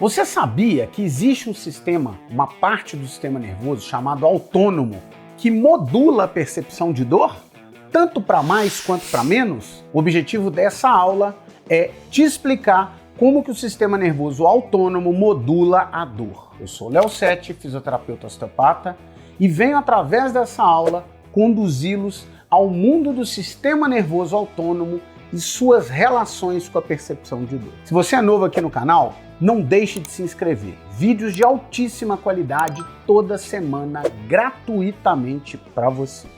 Você sabia que existe um sistema, uma parte do sistema nervoso chamado autônomo, que modula a percepção de dor? Tanto para mais quanto para menos? O objetivo dessa aula é te explicar como que o sistema nervoso autônomo modula a dor. Eu sou Léo Sete, fisioterapeuta osteopata, e venho através dessa aula conduzi-los ao mundo do sistema nervoso autônomo e suas relações com a percepção de dor. Se você é novo aqui no canal, não deixe de se inscrever. Vídeos de altíssima qualidade toda semana gratuitamente para você.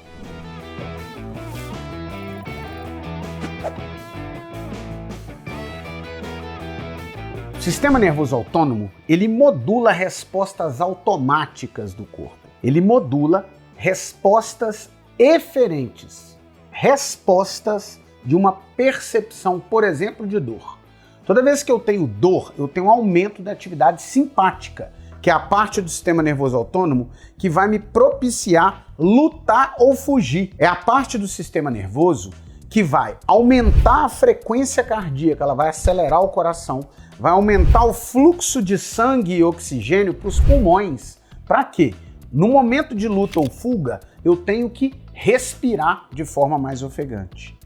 O sistema nervoso autônomo, ele modula respostas automáticas do corpo. Ele modula respostas eferentes, respostas de uma percepção, por exemplo, de dor. Toda vez que eu tenho dor, eu tenho um aumento da atividade simpática, que é a parte do sistema nervoso autônomo que vai me propiciar lutar ou fugir. É a parte do sistema nervoso que vai aumentar a frequência cardíaca, ela vai acelerar o coração, vai aumentar o fluxo de sangue e oxigênio para os pulmões. Para quê? No momento de luta ou fuga, eu tenho que respirar de forma mais ofegante.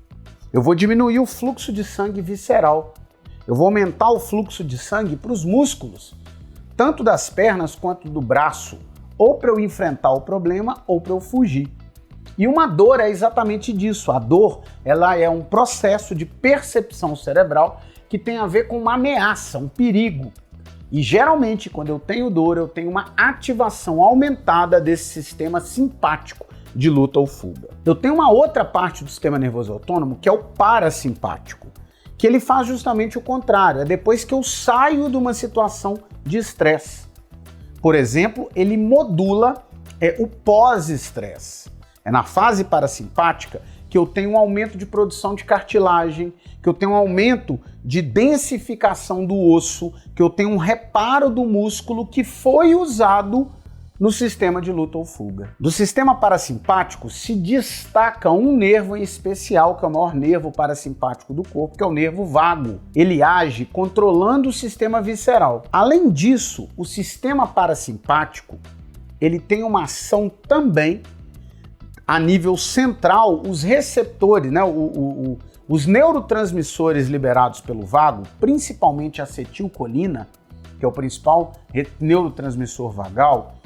Eu vou diminuir o fluxo de sangue visceral. Eu vou aumentar o fluxo de sangue para os músculos, tanto das pernas quanto do braço, ou para eu enfrentar o problema ou para eu fugir. E uma dor é exatamente disso. A dor, ela é um processo de percepção cerebral que tem a ver com uma ameaça, um perigo. E geralmente, quando eu tenho dor, eu tenho uma ativação aumentada desse sistema simpático de luta ou fuga. Eu tenho uma outra parte do sistema nervoso autônomo que é o parasimpático, que ele faz justamente o contrário, é depois que eu saio de uma situação de estresse. Por exemplo, ele modula o pós-estresse. É na fase parasimpática que eu tenho um aumento de produção de cartilagem, que eu tenho um aumento de densificação do osso, que eu tenho um reparo do músculo que foi usado no sistema de luta ou fuga. Do sistema parasimpático se destaca um nervo em especial, que é o maior nervo parasimpático do corpo, que é o nervo vago. Ele age controlando o sistema visceral. Além disso, o sistema parasimpático, ele tem uma ação também a nível central, os receptores, né, os neurotransmissores liberados pelo vago, principalmente a acetilcolina, que é o principal neurotransmissor vagal,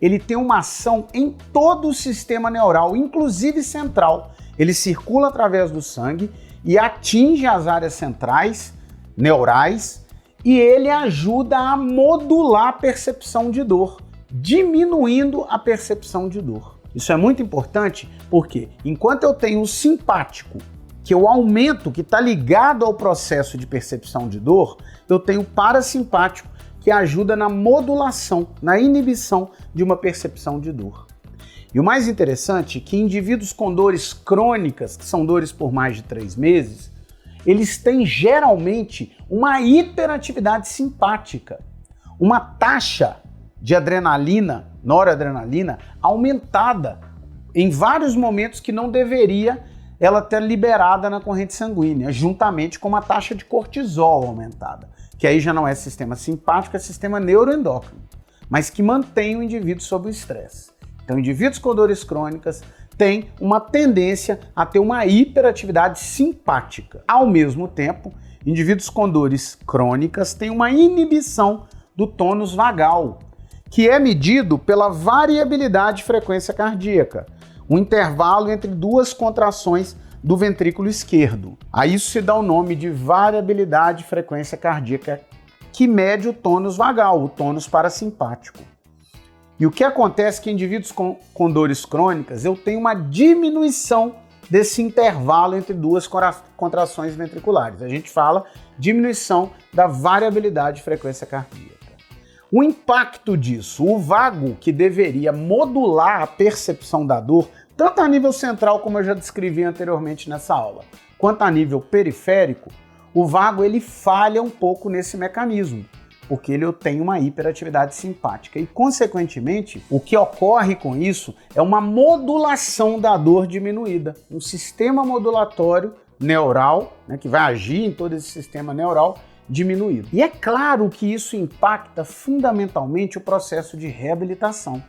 ele tem uma ação em todo o sistema neural, inclusive central. Ele circula através do sangue e atinge as áreas centrais, neurais, e ele ajuda a modular a percepção de dor, diminuindo a percepção de dor. Isso é muito importante porque, enquanto eu tenho o simpático, que eu aumento, que está ligado ao processo de percepção de dor, eu tenho o parasimpático, que ajuda na modulação, na inibição de uma percepção de dor. E o mais interessante é que indivíduos com dores crônicas, que são dores por mais de 3 meses, eles têm geralmente uma hiperatividade simpática, uma taxa de adrenalina, noradrenalina, aumentada em vários momentos que não deveria ela ter liberada na corrente sanguínea, juntamente com uma taxa de cortisol aumentada, que aí já não é sistema simpático, é sistema neuroendócrino, mas que mantém o indivíduo sob o estresse. Então, indivíduos com dores crônicas têm uma tendência a ter uma hiperatividade simpática. Ao mesmo tempo, indivíduos com dores crônicas têm uma inibição do tônus vagal, que é medido pela variabilidade de frequência cardíaca, um intervalo entre 2 contrações do ventrículo esquerdo. A isso se dá o nome de variabilidade de frequência cardíaca, que mede o tônus vagal, o tônus parasimpático. E o que acontece é que em indivíduos com dores crônicas, eu tenho uma diminuição desse intervalo entre 2 contrações ventriculares. A gente fala diminuição da variabilidade de frequência cardíaca. O impacto disso, o vago, que deveria modular a percepção da dor, tanto a nível central, como eu já descrevi anteriormente nessa aula, quanto a nível periférico, o vago ele falha um pouco nesse mecanismo, porque ele tem uma hiperatividade simpática e, consequentemente, o que ocorre com isso é uma modulação da dor diminuída, um sistema modulatório neural, né, que vai agir em todo esse sistema neural diminuído. E é claro que isso impacta fundamentalmente o processo de reabilitação,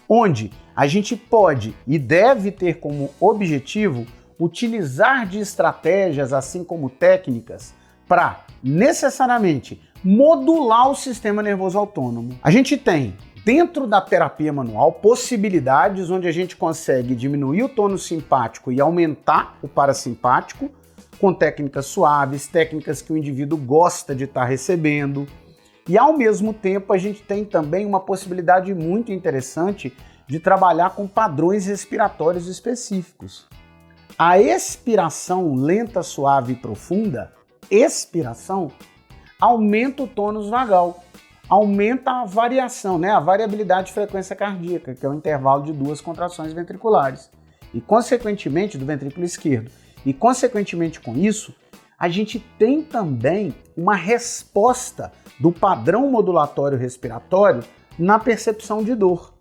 onde a gente pode e deve ter como objetivo utilizar de estratégias, assim como técnicas, para necessariamente modular o sistema nervoso autônomo. A gente tem, dentro da terapia manual, possibilidades onde a gente consegue diminuir o tônus simpático e aumentar o parasimpático, com técnicas suaves, técnicas que o indivíduo gosta de estar recebendo. E ao mesmo tempo a gente tem também uma possibilidade muito interessante de trabalhar com padrões respiratórios específicos. A expiração lenta, suave e profunda, expiração, aumenta o tônus vagal, aumenta a variação, a variabilidade de frequência cardíaca, que é o intervalo de 2 contrações ventriculares, e consequentemente do ventrículo esquerdo. E consequentemente com isso, a gente tem também uma resposta do padrão modulatório respiratório na percepção de dor.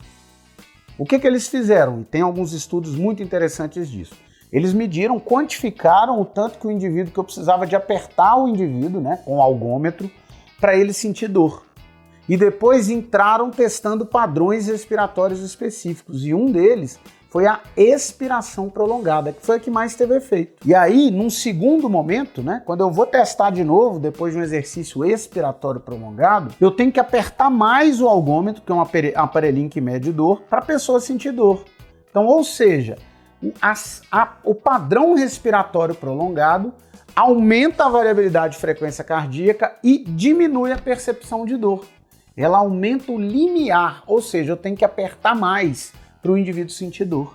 O que eles fizeram? E tem alguns estudos muito interessantes disso. Eles mediram, quantificaram o tanto que o indivíduo, que eu precisava de apertar o indivíduo, com o algômetro, para ele sentir dor. E depois entraram testando padrões respiratórios específicos. E um deles foi a expiração prolongada, que foi a que mais teve efeito. E aí, num segundo momento, quando eu vou testar de novo, depois de um exercício expiratório prolongado, eu tenho que apertar mais o algômetro, que é um aparelhinho que mede dor, para a pessoa sentir dor. Então, ou seja, o padrão respiratório prolongado aumenta a variabilidade de frequência cardíaca e diminui a percepção de dor. Ela aumenta o limiar, ou seja, eu tenho que apertar mais para o indivíduo sentir dor.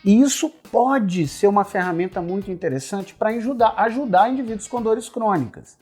E isso pode ser uma ferramenta muito interessante para ajudar indivíduos com dores crônicas.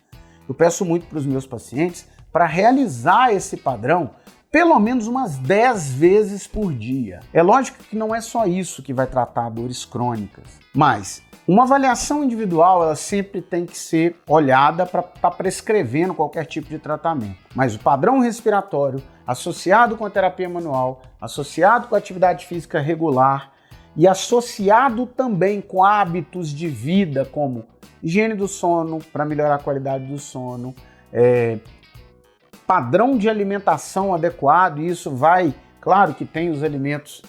Eu peço muito para os meus pacientes para realizar esse padrão pelo menos umas 10 vezes por dia. É lógico que não é só isso que vai tratar dores crônicas, mas uma avaliação individual ela sempre tem que ser olhada para estar prescrevendo qualquer tipo de tratamento. Mas o padrão respiratório, associado com a terapia manual, associado com a atividade física regular e associado também com hábitos de vida como higiene do sono, para melhorar a qualidade do sono, padrão de alimentação adequado, e isso vai, claro que tem os alimentos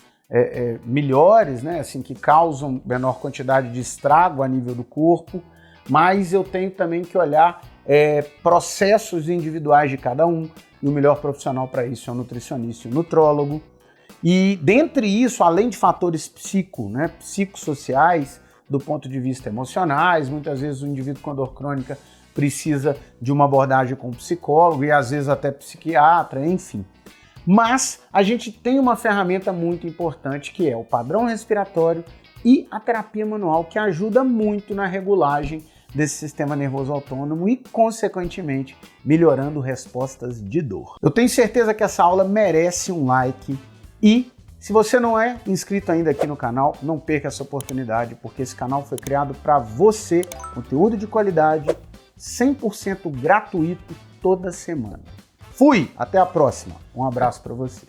melhores, assim, que causam menor quantidade de estrago a nível do corpo, mas eu tenho também que olhar processos individuais de cada um, e o melhor profissional para isso é o nutricionista e o nutrólogo. E dentre isso, além de fatores psicossociais, do ponto de vista emocionais, muitas vezes o indivíduo com dor crônica precisa de uma abordagem com psicólogo e às vezes até psiquiatra, enfim. Mas a gente tem uma ferramenta muito importante que é o padrão respiratório e a terapia manual, que ajuda muito na regulagem desse sistema nervoso autônomo e, consequentemente, melhorando respostas de dor. Eu tenho certeza que essa aula merece um like e, se você não é inscrito ainda aqui no canal, não perca essa oportunidade, porque esse canal foi criado para você, conteúdo de qualidade, 100% gratuito toda semana. Fui! Até a próxima. Um abraço para você.